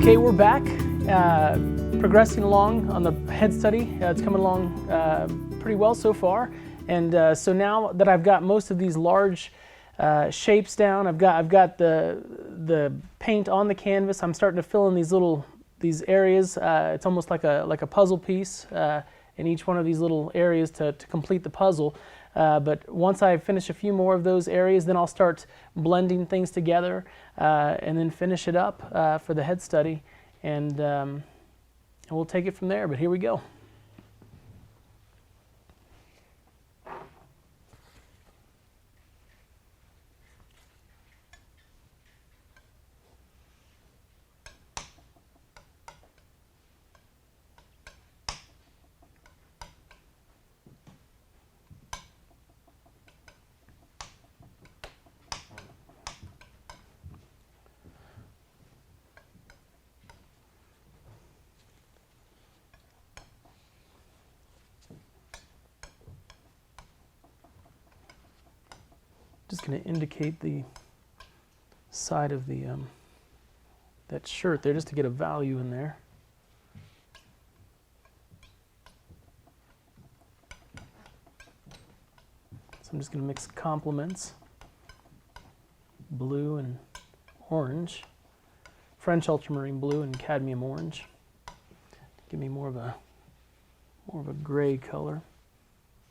Okay, we're back, progressing along on the head study. It's coming along pretty well so far, and so now that I've got most of these large shapes down, I've got the paint on the canvas. I'm starting to fill in these areas. It's almost like a puzzle piece in each one of these little areas to complete the puzzle. But once I finish a few more of those areas, then I'll start blending things together and then finish it up for the head study, and we'll take it from there. But here we go. Just going to indicate the side of the that shirt there, just to get a value in there. So I'm just going to mix complements, blue and orange, French ultramarine blue and cadmium orange. Give me more of a gray color.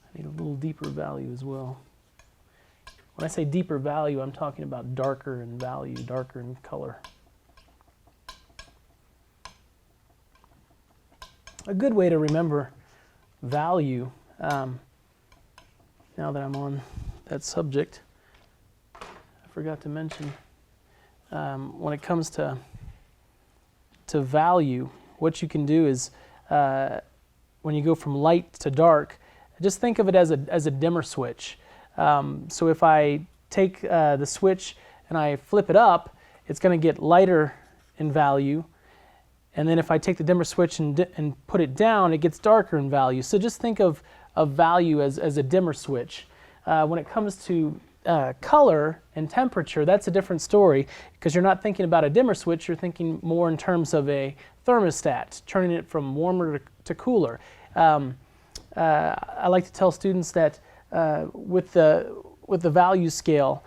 I need a little deeper value as well. When I say deeper value, I'm talking about darker in value, darker in color. A good way to remember value, now that I'm on that subject, I forgot to mention, when it comes to value, what you can do is, when you go from light to dark, just think of it as a dimmer switch. So if I take the switch and I flip it up, it's going to get lighter in value. And then if I take the dimmer switch and put it down, it gets darker in value. So just think of value as a dimmer switch. When it comes to color and temperature, that's a different story, because you're not thinking about a dimmer switch, you're thinking more in terms of a thermostat, turning it from warmer to cooler. I like to tell students that with the value scale,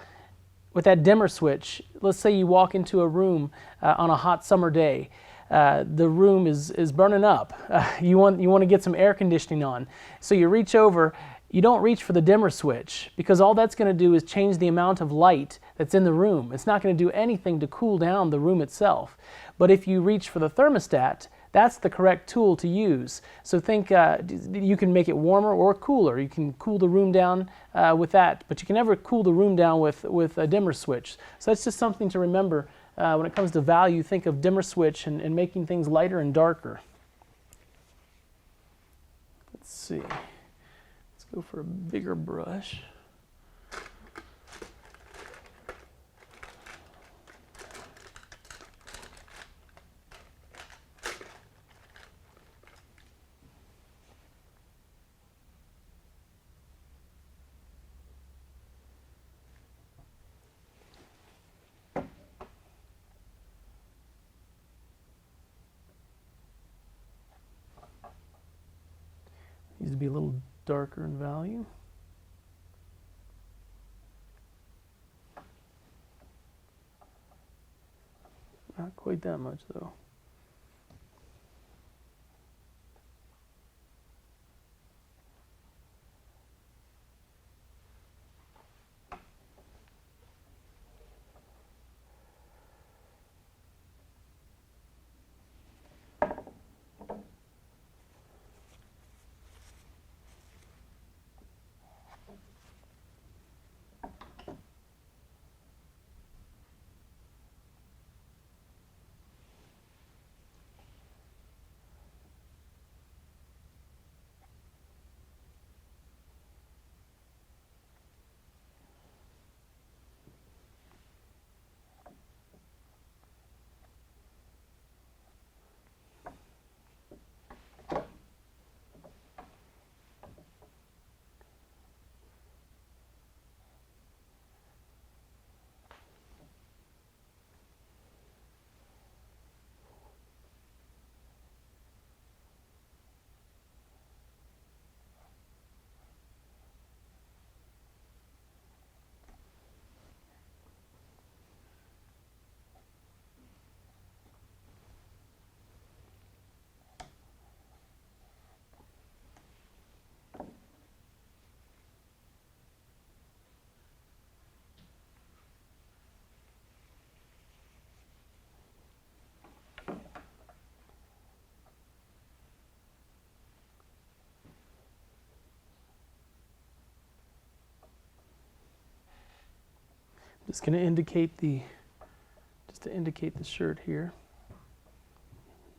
with that dimmer switch, let's say you walk into a room on a hot summer day. The room is burning up. You want to get some air conditioning on. So you reach over. You don't reach for the dimmer switch, because all that's going to do is change the amount of light that's in the room. It's not going to do anything to cool down the room itself. But if you reach for the thermostat, that's the correct tool to use. So think you can make it warmer or cooler. You can cool the room down with that, but you can never cool the room down with a dimmer switch. So that's just something to remember when it comes to value. Think of dimmer switch and making things lighter and darker. Let's see. Let's go for a bigger brush. Needs to be a little darker in value. Not quite that much though. Just going to indicate the shirt here.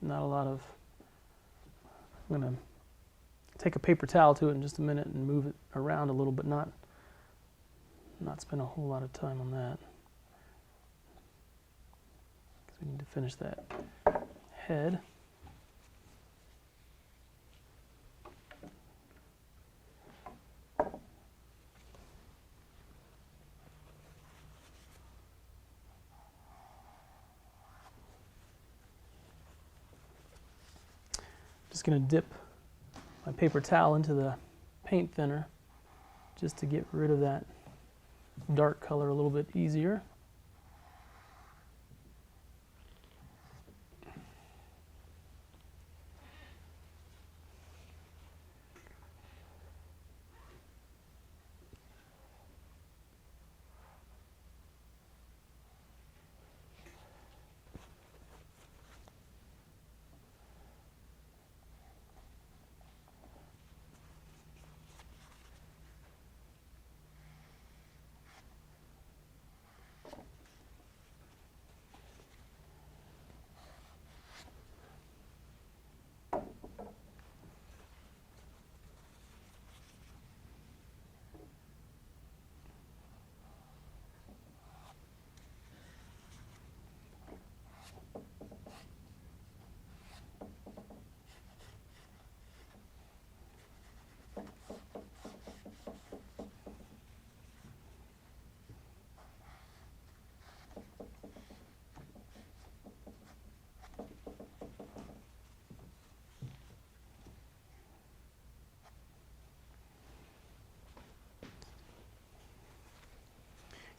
Not a lot of. I'm going to take a paper towel to it in just a minute and move it around a little, but not spend a whole lot of time on that. Because we need to finish that head. Just going to dip my paper towel into the paint thinner just to get rid of that dark color a little bit easier.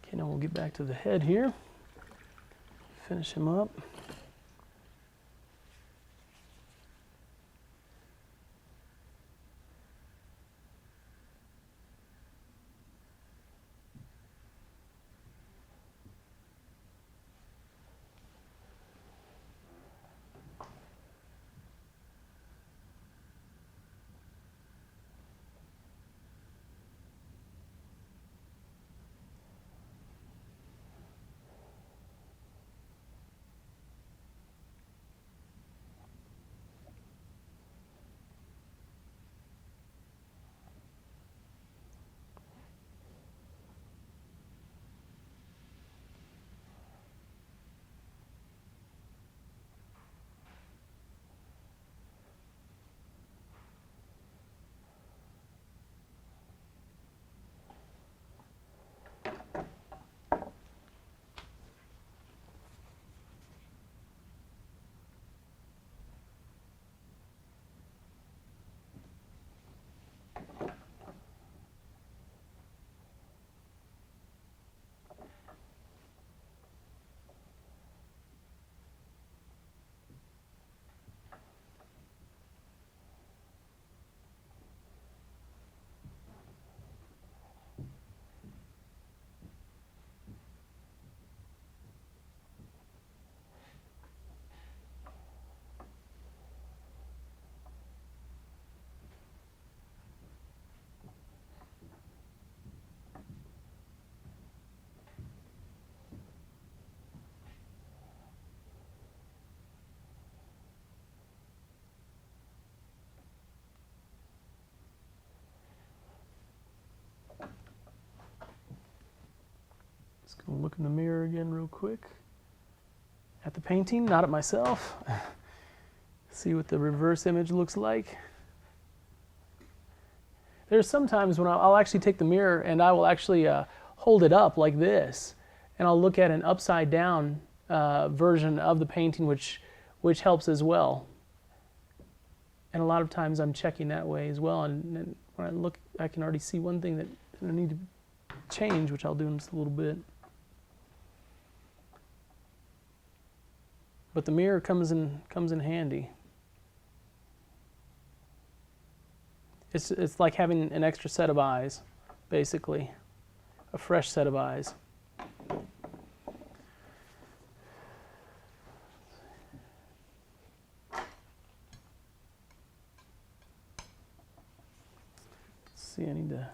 Okay, now we'll get back to the head here. Finish him up. Just gonna look in the mirror again real quick at the painting, not at myself. See what the reverse image looks like. There's sometimes when I'll actually take the mirror and I will actually hold it up like this, and I'll look at an upside down version of the painting, which helps as well. And a lot of times I'm checking that way as well, and when I look, I can already see one thing that I need to change, which I'll do in just a little bit. But the mirror comes in handy. It's like having an extra set of eyes, basically, a fresh set of eyes. Let's see, I need to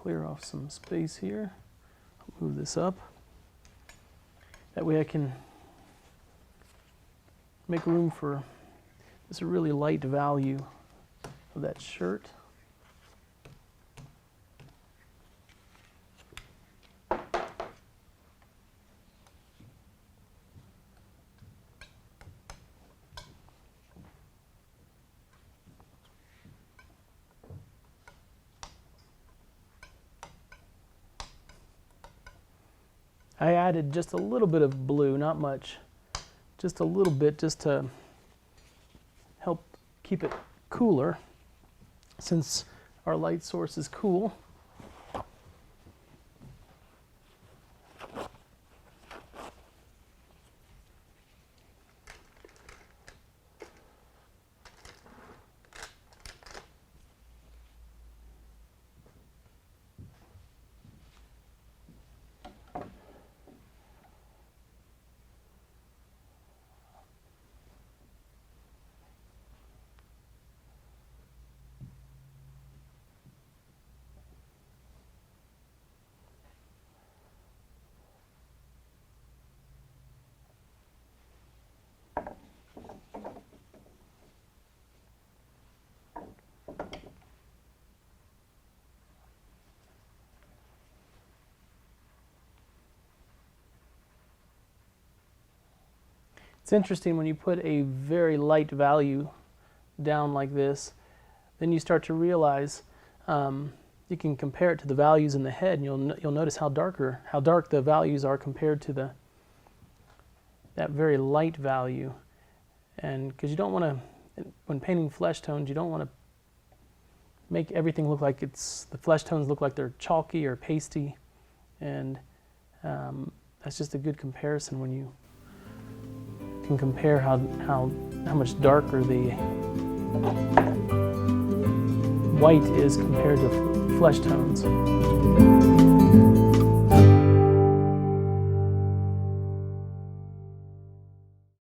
clear off some space here. I'll move this up. That way I can make room for this really light value of that shirt. I added just a little bit of blue, not much, just a little bit, just to help keep it cooler, since our light source is cool. It's interesting when you put a very light value down like this, then you start to realize you can compare it to the values in the head, and you'll notice how dark the values are compared to that very light value. And because you don't want to, when painting flesh tones, you don't want to make everything look like the flesh tones look like they're chalky or pasty, and that's just a good comparison when you can compare how much darker the white is compared to flesh tones.